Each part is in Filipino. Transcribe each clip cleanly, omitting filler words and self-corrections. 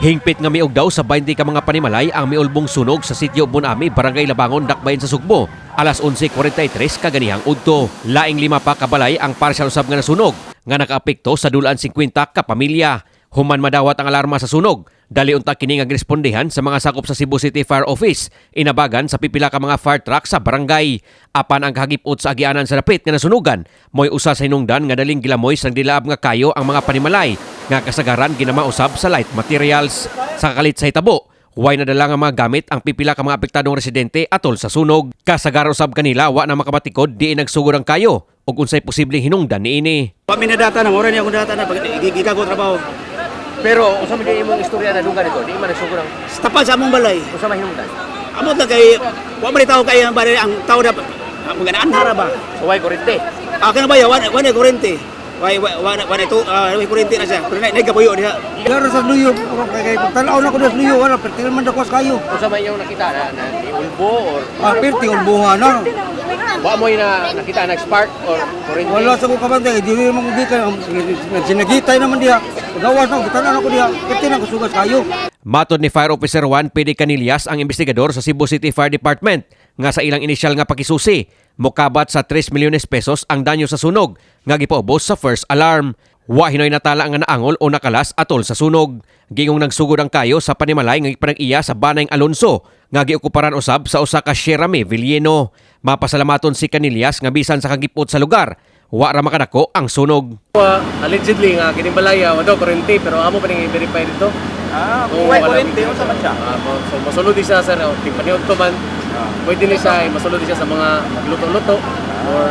Hingpit nga miog daw sa 20 ka mga panimalay ang miulbong sunog sa sitio Bunami, Barangay Labangon, Dakbayan sa Sugbo. Alas 11:43 kaganihang udto. Laing 5 pa kabalay ang partial usab nga nasunog nga nakaapekto sa dulaan 50 ka pamilya. Human madawat ang alarma sa sunog, dali unta kini nga girespondihan sa mga sakop sa Cebu City Fire Office, inabagan sa pipila ka mga fire truck sa barangay. Apan ang kahagipot sa agianan sa dapit nga nasunugan, moy usa sa hinungdan nga daling gilamoy sang dilaab nga kayo ang mga panimalay nga kasagaran ginamausab sa light materials. Sa kakalit sa hitabo, huway nadala nga mga gamit ang pipila ka mga apektadong residente atol sa sunog. Kasagaran usab kanila wa na makabatikod di nagsugod ang kayo ug unsay posibleng hinungdan niini. Pami na data na, mura niya akong data na pag gikago trabaho. Pero usa man di imong istorya na dugan dito, di man nagsugod ang Sa tapan sa among balay. usa man hinungdan. Amot na kay, wa man tao kay ang balay, ang tao na, mga anhara ba? Huway kurente. Akin na ba yan, wana kurente. Wana ito, kurente na siya. Pero nagkapuyo diha. Laro sa luyo, kay pagtanaw na ko sa luyo, wala, perti man ako sa kayo. Usa man yung nakita na di ulbo or Perti, ulbuha na. wa mo na nakita na spark or kurente. Wala sa ko kabantay, di rin mga gikan, sinagitay naman diha. Pagawas na, gitana na ko diha, perti na ko sugas kayo. Matod ni Fire Officer 1 P.D. Canillas, ang investigador sa Cebu City Fire Department, nga sa ilang inisyal nga pakisusi, mokabat sa 3 milyones pesos ang danyo sa sunog, nga gipaubos sa first alarm. Wa hinoy natala nga naangol o nakalas atol sa sunog. Gingong nagsugod ang kayo sa panimalay nga ipanag-iya sa Banayng Alonso, nga giukuparan usab sa usa ka Sierra-Me Villeno. Mapasalamaton si Canillas nga bisan sa kagipot sa lugar, wa ra makadako ang sunog. Allegedly nga kining balaya wa daw kurente pero amo pa ning i-verify dito. Huwag kurente, yung saman siya. So masulod di siya sir, ting panihon to man. Pwede ni siya masulod di siya sa mga luto-luto or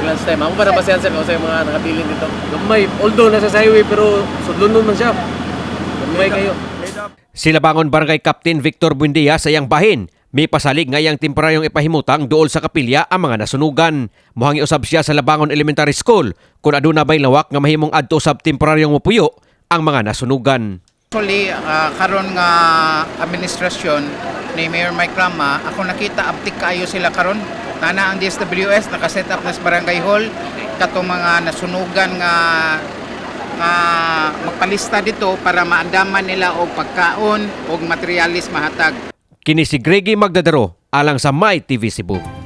lunch time. Amo pa na basihan sir kung sa mga nakabilin dito. Gamay, although nasa sa highway pero sudlon man siya. Gamay kayo. Sila Bangon Barangay Captain Victor Buendia sa iyang bahin, may pasalig nga iyang temporaryong ipahimutang duol sa kapilya ang mga nasunugan. Muhangi usab siya sa Labangon Elementary School kung aduna bay lawak nga mahimong adto usab temporaryong mupuyo ang mga nasunugan. Actually, karon nga administrasyon ni Mayor Mike Rama, ako nakita aptik kayo sila karon. Nana ang DSWS naka-set up na sa Barangay Hall katong mga nasunugan nga magpalista dito para maandaman nila og pagkaon og materialis mahatag. Kini si Greggy Magdadaro alang sa My TV Cebu.